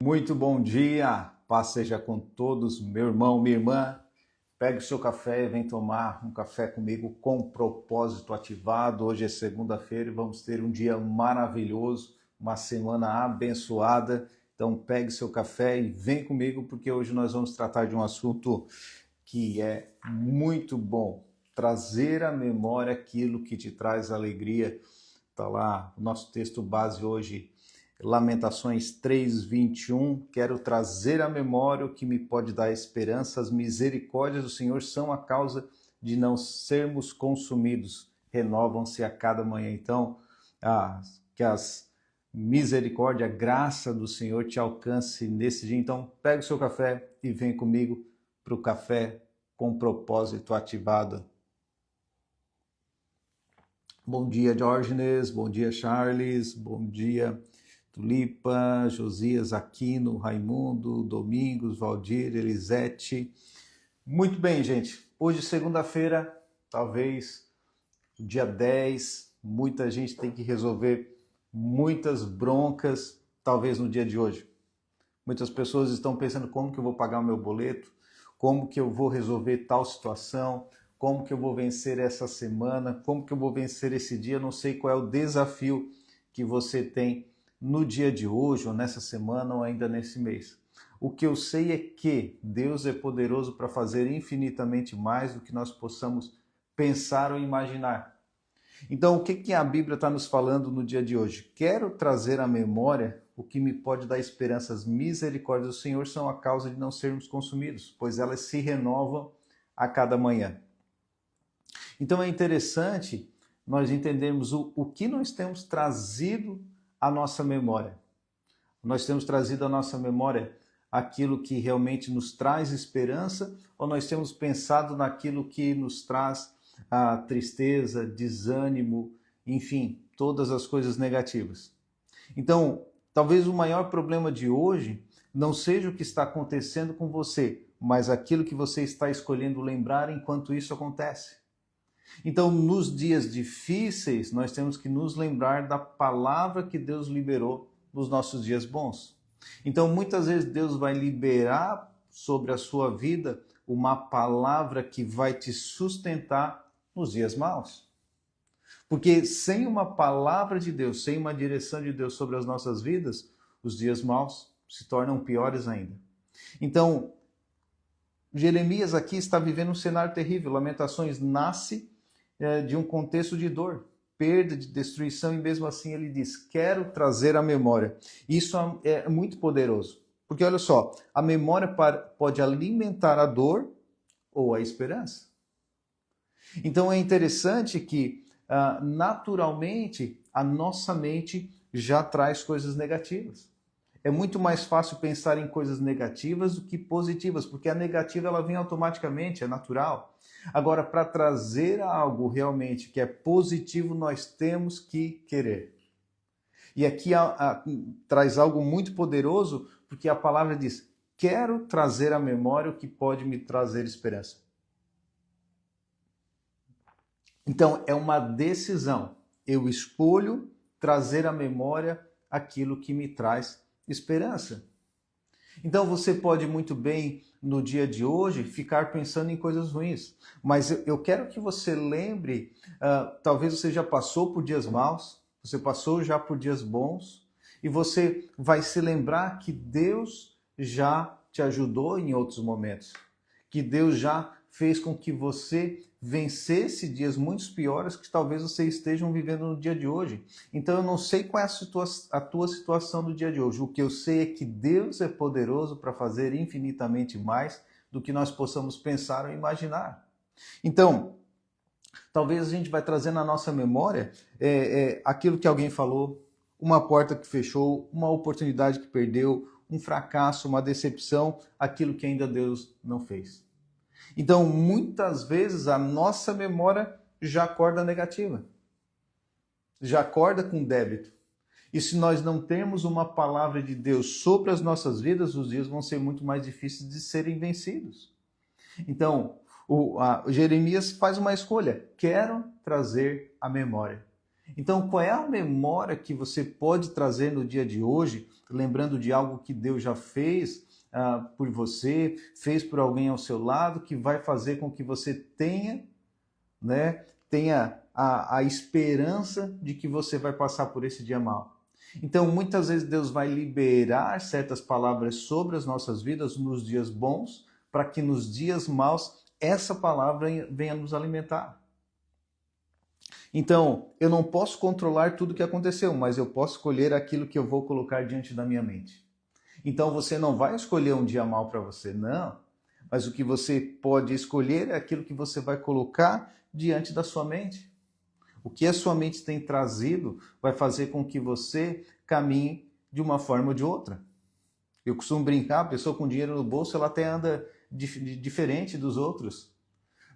Muito bom dia, paz seja com todos, meu irmão, minha irmã. Pegue o seu café e vem tomar um café comigo com propósito ativado. Hoje é segunda-feira e vamos ter um dia maravilhoso, uma semana abençoada. Então pegue seu café e vem comigo porque hoje nós vamos tratar de um assunto que é muito bom. Trazer à memória aquilo que te traz alegria. Está lá o nosso texto base hoje, Lamentações 3:21, quero trazer à memória o que me pode dar esperança. As misericórdias do Senhor são a causa de não sermos consumidos, renovam-se a cada manhã. Então, que as misericórdia, a graça do Senhor te alcance nesse dia. Então, pega o seu café e vem comigo para o café com propósito ativado. Bom dia, Diógenes, bom dia, Charles, bom dia, Tulipa, Josias Aquino, Raimundo, Domingos, Valdir, Elisete. Muito bem, gente. Hoje, segunda-feira, talvez dia 10, muita gente tem que resolver muitas broncas, talvez no dia de hoje. Muitas pessoas estão pensando como que eu vou pagar o meu boleto, como que eu vou resolver tal situação, como que eu vou vencer essa semana, como que eu vou vencer esse dia. Eu não sei qual é o desafio que você tem no dia de hoje, ou nessa semana, ou ainda nesse mês. O que eu sei é que Deus é poderoso para fazer infinitamente mais do que nós possamos pensar ou imaginar. Então, o que a Bíblia está nos falando no dia de hoje? Quero trazer à memória o que me pode dar esperança. As misericórdias do Senhor são a causa de não sermos consumidos, pois elas se renovam a cada manhã. Então, é interessante nós entendermos o que nós temos trazido à nossa memória. Nós temos trazido à nossa memória aquilo que realmente nos traz esperança, ou nós temos pensado naquilo que nos traz a tristeza, desânimo, enfim, todas as coisas negativas. Então, talvez o maior problema de hoje não seja o que está acontecendo com você, mas aquilo que você está escolhendo lembrar enquanto isso acontece. Então, nos dias difíceis, nós temos que nos lembrar da palavra que Deus liberou nos nossos dias bons. Então, muitas vezes Deus vai liberar sobre a sua vida uma palavra que vai te sustentar nos dias maus. Porque sem uma palavra de Deus, sem uma direção de Deus sobre as nossas vidas, os dias maus se tornam piores ainda. Então, Jeremias aqui está vivendo um cenário terrível. Lamentações nasce de um contexto de dor, perda, de destruição, e mesmo assim ele diz, quero trazer a memória. Isso é muito poderoso, porque olha só, a memória pode alimentar a dor ou a esperança. Então é interessante que naturalmente a nossa mente já traz coisas negativas. É muito mais fácil pensar em coisas negativas do que positivas, porque a negativa ela vem automaticamente, é natural. Agora, para trazer algo realmente que é positivo, nós temos que querer. E aqui traz algo muito poderoso, porque a palavra diz, quero trazer à memória o que pode me trazer esperança. Então, é uma decisão. Eu escolho trazer à memória aquilo que me traz esperança. Então você pode muito bem, no dia de hoje, ficar pensando em coisas ruins. Mas eu quero que você lembre, talvez você já passou por dias maus, você passou já por dias bons, e você vai se lembrar que Deus já te ajudou em outros momentos. Que Deus já fez com que você vencesse dias muito piores que talvez você esteja vivendo no dia de hoje. Então eu não sei qual é a tua situação do dia de hoje. O que eu sei é que Deus é poderoso para fazer infinitamente mais do que nós possamos pensar ou imaginar. Então, talvez a gente vai trazer na nossa memória aquilo que alguém falou, uma porta que fechou, uma oportunidade que perdeu, um fracasso, uma decepção, aquilo que ainda Deus não fez. Então, muitas vezes, a nossa memória já acorda negativa. Já acorda com débito. E se nós não temos uma palavra de Deus sobre as nossas vidas, os dias vão ser muito mais difíceis de serem vencidos. Então, Jeremias faz uma escolha. Quero trazer a memória. Então, qual é a memória que você pode trazer no dia de hoje, lembrando de algo que Deus já fez por você, fez por alguém ao seu lado, que vai fazer com que você tenha, né, tenha a esperança de que você vai passar por esse dia mal. Então, muitas vezes Deus vai liberar certas palavras sobre as nossas vidas nos dias bons, para que nos dias maus essa palavra venha nos alimentar. Então, eu não posso controlar tudo o que aconteceu, mas eu posso escolher aquilo que eu vou colocar diante da minha mente. Então, você não vai escolher um dia mal para você, não. Mas o que você pode escolher é aquilo que você vai colocar diante da sua mente. O que a sua mente tem trazido vai fazer com que você caminhe de uma forma ou de outra. Eu costumo brincar, a pessoa com dinheiro no bolso, ela até anda diferente dos outros.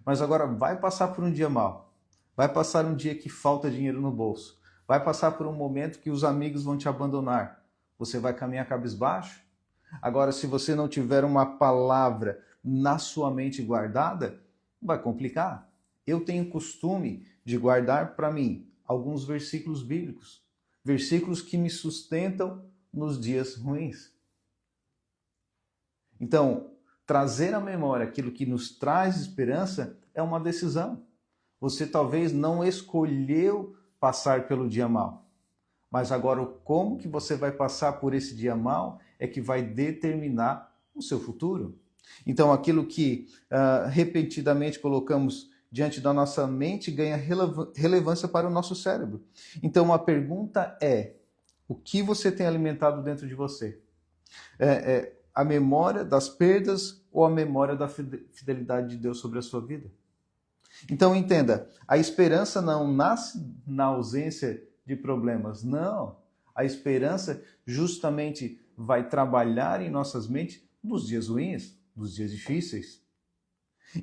Mas agora vai passar por um dia mal. Vai passar um dia que falta dinheiro no bolso. Vai passar por um momento que os amigos vão te abandonar. Você vai caminhar cabisbaixo? Agora, se você não tiver uma palavra na sua mente guardada, vai complicar. Eu tenho costume de guardar para mim alguns versículos bíblicos. Versículos que me sustentam nos dias ruins. Então, trazer à memória aquilo que nos traz esperança é uma decisão. Você talvez não escolheu passar pelo dia mal, mas agora como que você vai passar por esse dia mal é que vai determinar o seu futuro. Então, aquilo que repetidamente colocamos diante da nossa mente ganha relevância para o nosso cérebro. Então, a pergunta é: o que você tem alimentado dentro de você? A memória das perdas ou a memória da fidelidade de Deus sobre a sua vida? Então entenda, a esperança não nasce na ausência de problemas, não. A esperança justamente vai trabalhar em nossas mentes nos dias ruins, nos dias difíceis.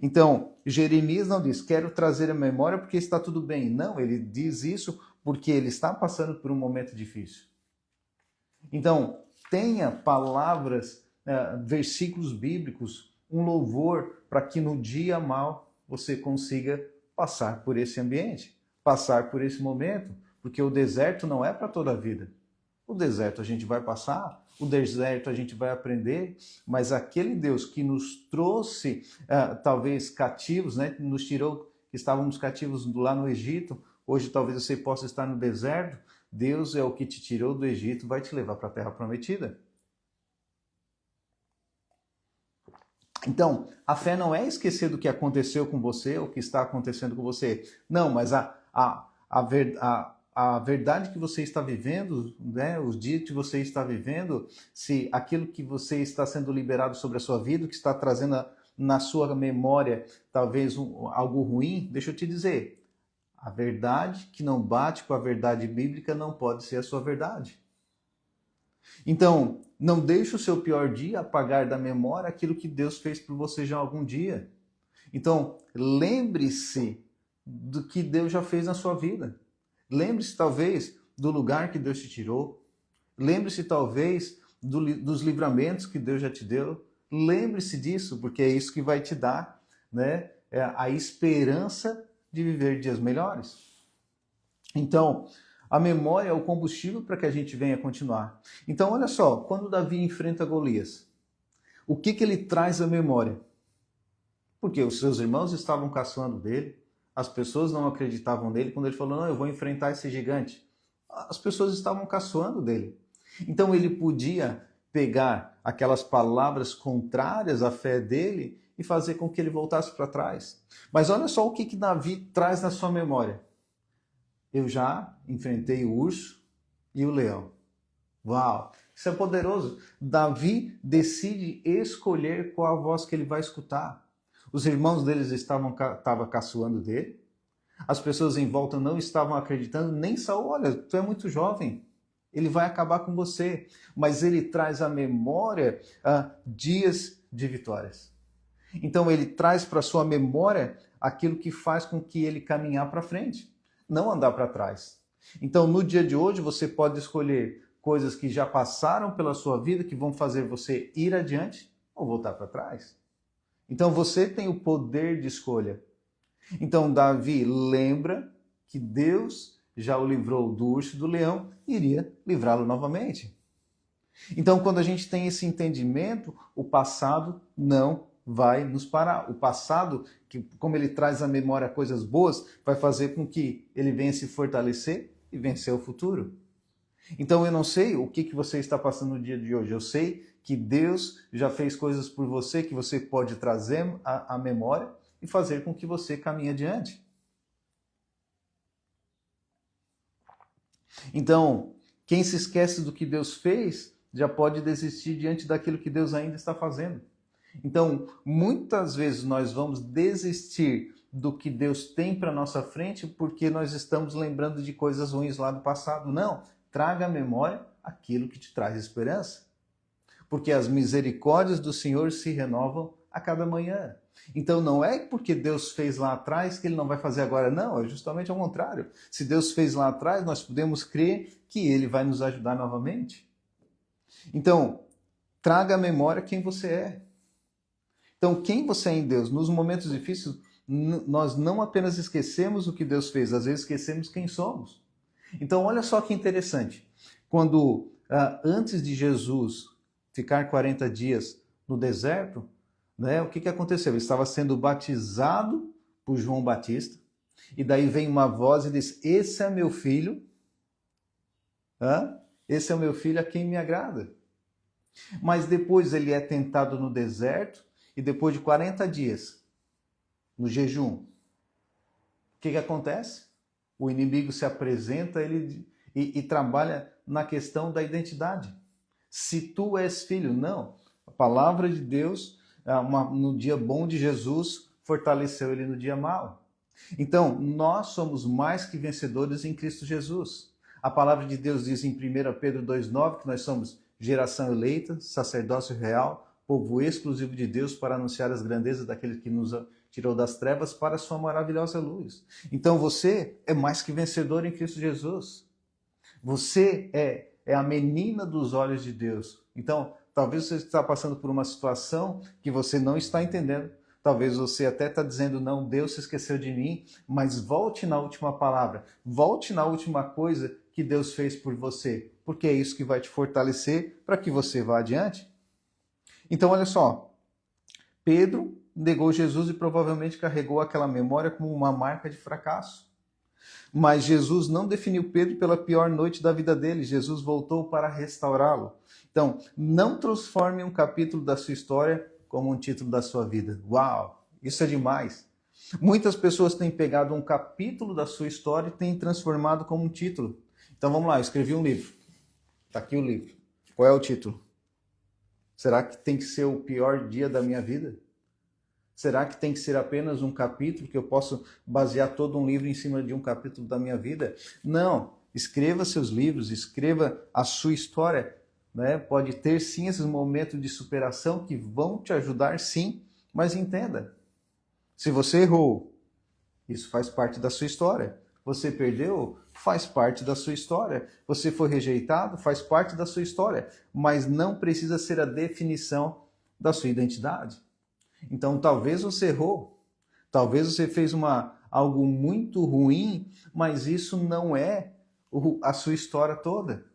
Então, Jeremias não diz, quero trazer a memória porque está tudo bem. Não, ele diz isso porque ele está passando por um momento difícil. Então, tenha palavras, versículos bíblicos, um louvor para que no dia mal você consiga passar por esse ambiente, passar por esse momento, porque o deserto não é para toda a vida. O deserto a gente vai passar, o deserto a gente vai aprender, mas aquele Deus que nos trouxe, talvez cativos, né, nos tirou, que estávamos cativos lá no Egito, hoje talvez você possa estar no deserto, Deus é o que te tirou do Egito, vai te levar para a Terra Prometida. Então, a fé não é esquecer do que aconteceu com você, ou o que está acontecendo com você. Não, mas a verdade que você está vivendo, né, os dias que você está vivendo, se aquilo que você está sendo liberado sobre a sua vida, que está trazendo na sua memória talvez algo ruim, deixa eu te dizer, a verdade que não bate com a verdade bíblica não pode ser a sua verdade. Então, não deixe o seu pior dia apagar da memória aquilo que Deus fez por você já algum dia. Então, lembre-se do que Deus já fez na sua vida. Lembre-se, talvez, do lugar que Deus te tirou. Lembre-se, talvez, dos livramentos que Deus já te deu. Lembre-se disso, porque é isso que vai te dar, né, a esperança de viver dias melhores. Então, a memória é o combustível para que a gente venha continuar. Então, olha só, quando Davi enfrenta Golias, o que ele traz à memória? Porque os seus irmãos estavam caçoando dele, as pessoas não acreditavam nele. Quando ele falou, não, eu vou enfrentar esse gigante, as pessoas estavam caçoando dele. Então, ele podia pegar aquelas palavras contrárias à fé dele e fazer com que ele voltasse para trás. Mas olha só o que Davi traz na sua memória. Eu já enfrentei o urso e o leão. Uau, isso é poderoso. Davi decide escolher qual a voz que ele vai escutar. Os irmãos deles estavam caçoando dele. As pessoas em volta não estavam acreditando. Nem Saul, olha, tu é muito jovem. Ele vai acabar com você. Mas ele traz à memória dias de vitórias. Então ele traz para sua memória aquilo que faz com que ele caminhar para frente. Não andar para trás. Então, no dia de hoje, você pode escolher coisas que já passaram pela sua vida, que vão fazer você ir adiante ou voltar para trás. Então, você tem o poder de escolha. Então, Davi lembra que Deus já o livrou do urso e do leão, iria livrá-lo novamente. Então, quando a gente tem esse entendimento, o passado não vai nos parar. O passado, que como ele traz à memória coisas boas, vai fazer com que ele venha se fortalecer e vencer o futuro. Então, eu não sei o que você está passando no dia de hoje. Eu sei que Deus já fez coisas por você que você pode trazer à memória e fazer com que você caminhe adiante. Então, quem se esquece do que Deus fez, já pode desistir diante daquilo que Deus ainda está fazendo. Então, muitas vezes nós vamos desistir do que Deus tem para nossa frente porque nós estamos lembrando de coisas ruins lá do passado. Não, traga à memória aquilo que te traz esperança. Porque as misericórdias do Senhor se renovam a cada manhã. Então não é porque Deus fez lá atrás que Ele não vai fazer agora. Não, é justamente ao contrário. Se Deus fez lá atrás, nós podemos crer que Ele vai nos ajudar novamente. Então, traga à memória quem você é. Então, quem você é em Deus? Nos momentos difíceis, nós não apenas esquecemos o que Deus fez, às vezes esquecemos quem somos. Então, olha só que interessante. Quando, antes de Jesus ficar 40 dias no deserto, né, o que aconteceu? Ele estava sendo batizado por João Batista, e daí vem uma voz e diz, esse é meu filho, esse é o meu filho a quem me agrada. Mas depois ele é tentado no deserto, e depois de 40 dias, no jejum, o que acontece? O inimigo se apresenta e trabalha na questão da identidade. Se tu és filho, não. A palavra de Deus, no dia bom de Jesus, fortaleceu ele no dia mau. Então, nós somos mais que vencedores em Cristo Jesus. A palavra de Deus diz em 1 Pedro 2,9 que nós somos geração eleita, sacerdócio real, povo exclusivo de Deus para anunciar as grandezas daquele que nos tirou das trevas para a sua maravilhosa luz. Então você é mais que vencedor em Cristo Jesus. Você é a menina dos olhos de Deus. Então, talvez você está passando por uma situação que você não está entendendo. Talvez você até está dizendo, não, Deus se esqueceu de mim, mas volte na última palavra, volte na última coisa que Deus fez por você, porque é isso que vai te fortalecer para que você vá adiante. Então, olha só, Pedro negou Jesus e provavelmente carregou aquela memória como uma marca de fracasso. Mas Jesus não definiu Pedro pela pior noite da vida dele, Jesus voltou para restaurá-lo. Então, não transforme um capítulo da sua história como um título da sua vida. Uau, isso é demais. Muitas pessoas têm pegado um capítulo da sua história e têm transformado como um título. Então vamos lá, eu escrevi um livro. Está aqui o livro. Qual é o título? Será que tem que ser o pior dia da minha vida? Será que tem que ser apenas um capítulo que eu posso basear todo um livro em cima de um capítulo da minha vida? Não. Escreva seus livros, escreva a sua história. Né? Pode ter sim esses momentos de superação que vão te ajudar sim, mas entenda, se você errou, isso faz parte da sua história. Você perdeu, faz parte da sua história. Você foi rejeitado, faz parte da sua história. Mas não precisa ser a definição da sua identidade. Então, talvez você errou. Talvez você fez algo muito ruim, mas isso não é a sua história toda.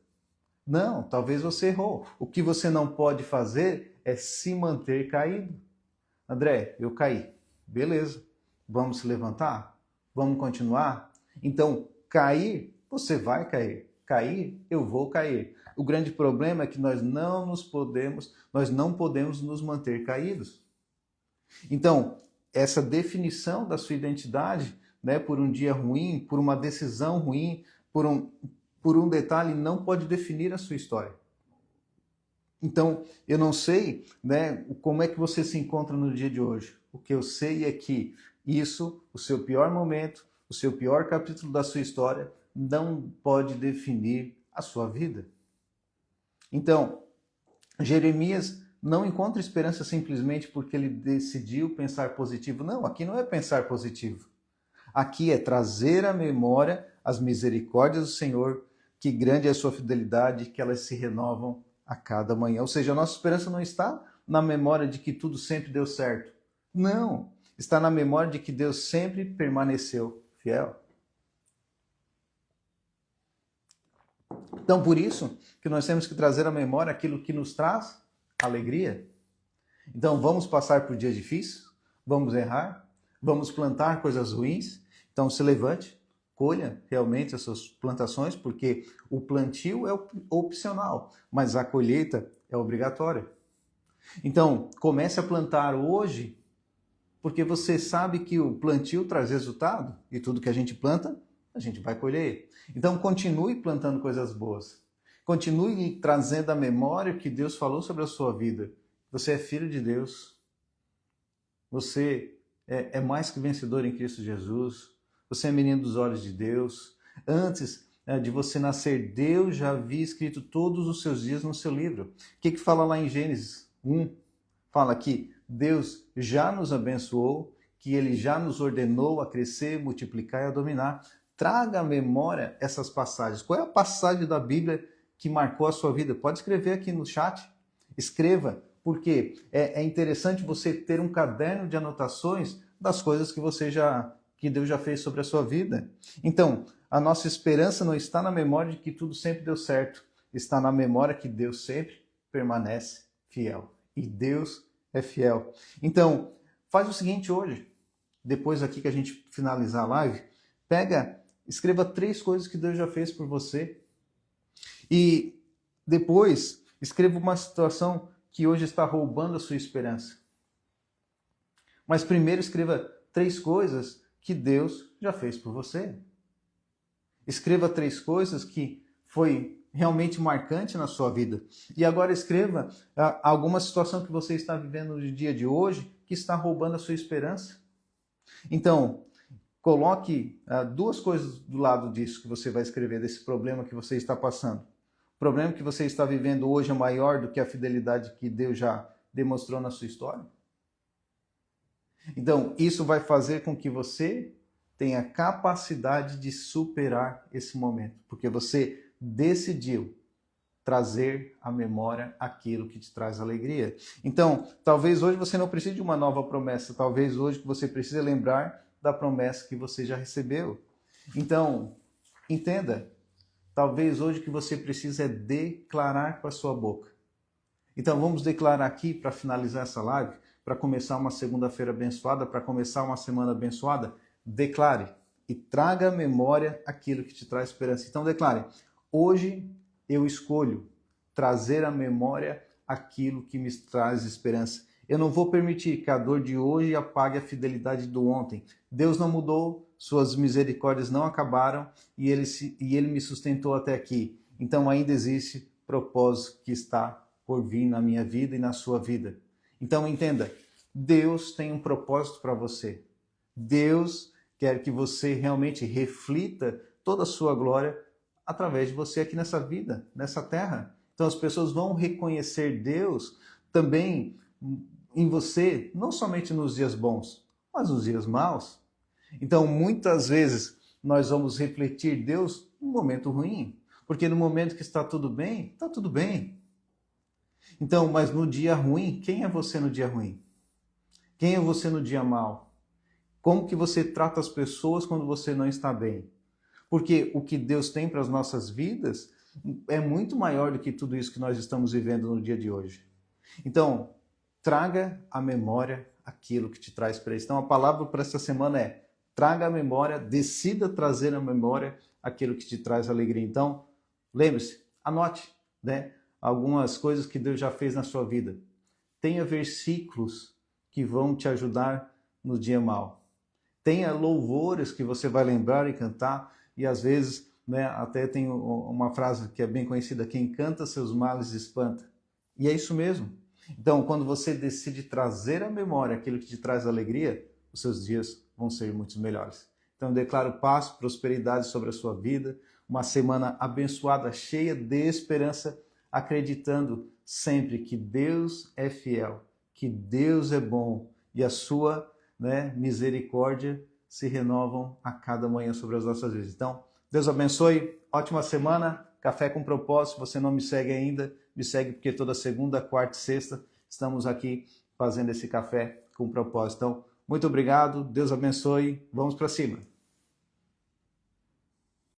Não, talvez você errou. O que você não pode fazer é se manter caído. André, eu caí. Beleza. Vamos se levantar? Vamos continuar? Então, cair, você vai cair. Cair, eu vou cair. O grande problema é que nós não podemos nos manter caídos. Então, essa definição da sua identidade, né, por um dia ruim, por uma decisão ruim, por um detalhe, não pode definir a sua história. Então, eu não sei, né, como é que você se encontra no dia de hoje. O que eu sei é que isso, o seu pior momento, o seu pior capítulo da sua história, não pode definir a sua vida. Então, Jeremias não encontra esperança simplesmente porque ele decidiu pensar positivo. Não, aqui não é pensar positivo. Aqui é trazer à memória as misericórdias do Senhor, que grande é a sua fidelidade, que elas se renovam a cada manhã. Ou seja, a nossa esperança não está na memória de que tudo sempre deu certo. Não, está na memória de que Deus sempre permaneceu fiel. Então, por isso que nós temos que trazer à memória aquilo que nos traz alegria. Então, vamos passar por dias difíceis, vamos errar, vamos plantar coisas ruins. Então, se levante, colha realmente as suas plantações, porque o plantio é opcional, mas a colheita é obrigatória. Então, comece a plantar hoje, porque você sabe que o plantio traz resultado e tudo que a gente planta, a gente vai colher. Então, continue plantando coisas boas. Continue trazendo à memória o que Deus falou sobre a sua vida. Você é filho de Deus. Você é mais que vencedor em Cristo Jesus. Você é menino dos olhos de Deus. Antes de você nascer, Deus já havia escrito todos os seus dias no seu livro. O que fala lá em Gênesis 1? Fala que Deus já nos abençoou, que Ele já nos ordenou a crescer, multiplicar e a dominar. Traga à memória essas passagens. Qual é a passagem da Bíblia que marcou a sua vida? Pode escrever aqui no chat. Escreva, porque é interessante você ter um caderno de anotações das coisas que Deus já fez sobre a sua vida. Então, a nossa esperança não está na memória de que tudo sempre deu certo. Está na memória que Deus sempre permanece fiel. E Deus é fiel. Então, faz o seguinte hoje, depois aqui que a gente finalizar a live, escreva 3 coisas que Deus já fez por você. E depois, escreva uma situação que hoje está roubando a sua esperança. Mas primeiro escreva 3 coisas que Deus já fez por você. Escreva 3 coisas que foi realmente marcante na sua vida. E agora escreva alguma situação que você está vivendo no dia de hoje que está roubando a sua esperança. Então, coloque 2 coisas do lado disso que você vai escrever, desse problema que você está passando. O problema que você está vivendo hoje é maior do que a fidelidade que Deus já demonstrou na sua história? Então, isso vai fazer com que você tenha capacidade de superar esse momento, porque você decidiu trazer à memória aquilo que te traz alegria. Então, talvez hoje você não precise de uma nova promessa, talvez hoje você precise lembrar da promessa que você já recebeu. Então, entenda, talvez hoje o que você precisa é declarar com a sua boca. Então, vamos declarar aqui para finalizar essa live, para começar uma segunda-feira abençoada, para começar uma semana abençoada. Declare e traga à memória aquilo que te traz esperança. Então, declare: hoje eu escolho trazer à memória aquilo que me traz esperança. Eu não vou permitir que a dor de hoje apague a fidelidade do ontem. Deus não mudou, suas misericórdias não acabaram e Ele me sustentou até aqui. Então ainda existe propósito que está por vir na minha vida e na sua vida. Então entenda, Deus tem um propósito para você. Deus quer que você realmente reflita toda a sua glória através de você aqui nessa vida, nessa terra. Então as pessoas vão reconhecer Deus também em você, não somente nos dias bons, mas nos dias maus. Então muitas vezes nós vamos refletir Deus no momento ruim, porque no momento que está tudo bem, está tudo bem. Então, mas no dia ruim, quem é você no dia ruim? Quem é você no dia mau? Como que você trata as pessoas quando você não está bem? Porque o que Deus tem para as nossas vidas é muito maior do que tudo isso que nós estamos vivendo no dia de hoje. Então, traga à memória aquilo que te traz para isso. Então, a palavra para essa semana é: traga à memória, decida trazer à memória aquilo que te traz alegria. Então, lembre-se, anote, né, algumas coisas que Deus já fez na sua vida. Tenha versículos que vão te ajudar no dia mau. Tenha louvores que você vai lembrar e cantar. E às vezes, né, até tem uma frase que é bem conhecida: quem canta seus males espanta. E é isso mesmo. Então, quando você decide trazer à memória aquilo que te traz alegria, os seus dias vão ser muito melhores. Então, eu declaro paz, prosperidade sobre a sua vida, uma semana abençoada, cheia de esperança, acreditando sempre que Deus é fiel, que Deus é bom e a sua, né, misericórdia se renovam a cada manhã sobre as nossas vidas. Então, Deus abençoe, ótima semana, Café com Propósito. Se você não me segue ainda, me segue, porque toda segunda, quarta e sexta estamos aqui fazendo esse Café com Propósito. Então, muito obrigado, Deus abençoe, vamos para cima.